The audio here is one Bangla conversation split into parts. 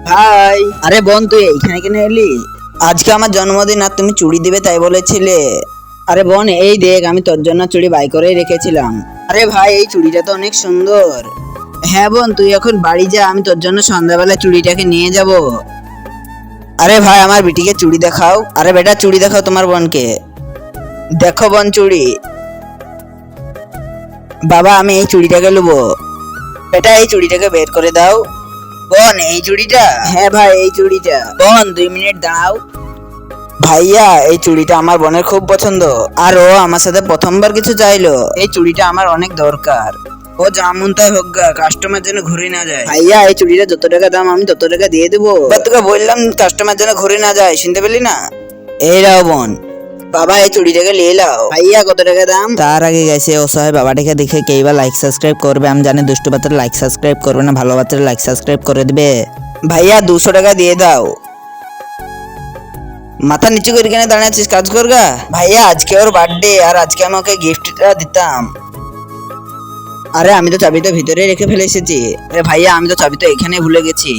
ভাই, আরে বোন তুই এইখানে কেন এলি? আজকে আমার জন্মদিন আর তুমি চুড়ি দিবে তাই বলেছিলে। আরে বোন এই দেখ, আমি তোর জন্য চুড়ি বাই করেই রেখেছিলাম। আরে ভাই এই চুড়িটা তো অনেক সুন্দর। হ্যাঁ বোন তুই এখন বাড়ি যা, আমি তোর জন্য সন্ধ্যাবেলা চুড়িটাকে নিয়ে যাব। আরে ভাই আমার বিটিকে চুড়ি দেখাও। আরে বেটা চুড়ি দেখাও তোমার বোনকে। দেখো বোন চুড়ি। বাবা আমি এই চুড়িটাকে নেবো। বেটা এই চুড়িটাকে বের করে দাও। বোন এই চুড়িটা? হ্যাঁ ভাই এই চুড়িটা। বোন 2 মিনিট দাঁড়াও। ভাইয়া এই চুড়িটা আমার বোনের খুব পছন্দ, আর ও আমার সাথে প্রথমবার কিছু চাইলো। এই চুড়িটা আমার অনেক দরকার। ও যেমন তাই হোক গা, কাস্টমার যেন ঘুরে না যায়। ভাইয়া এই চুড়িটা যত টাকা দাম আমি তত টাকা দিয়ে দেবো। তোকে বললাম কাস্টমার যেন ঘুরে না যায়, শুনতে পেলি না? এই রাও বোন। বাবা এই চুড়িটাকে নিয়ে নাও। ভাইয়া কত টাকা দাম? তার আগে গেছে অসহায় বাবাটাকে দেখে কেইবা লাইক সাবস্ক্রাইব করবে। আমি জানি দুষ্টু বাচ্চারা লাইক সাবস্ক্রাইব করবে না, ভালো বাচ্চারা লাইক সাবস্ক্রাইব করে দিবে। ভাইয়া 200 টাকা দিয়ে দাও। মাথা নিচু করে কেন দাঁড়িয়ে আছিস, কাজ করগা। ভাইয়া আজকে ওর বার্থডে, আর আজকে আমি ওকে গিফটটা দিতাম। আরে আমি তো চাবিটা ভিতরে রেখে ফেলে এসেছি। আরে ভাইয়া আমি তো চাবিটা এখানে ভুলে গেছি।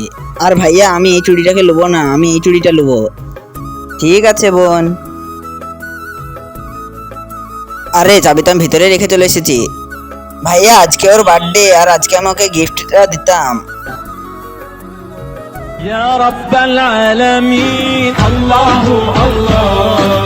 আর ভাইয়া আমি এই চুড়িটাকে নেবো না, আমি এই চুড়িটা নেবো। ঠিক আছে বোন। আরে চাবিটা আমি ভিতরে রেখে চলে এসেছি। ভাইয়া আজকে ওর বার্থডে, আর আজকে আমি ওকে গিফটটা দিতাম। يا رب العالمين الله الله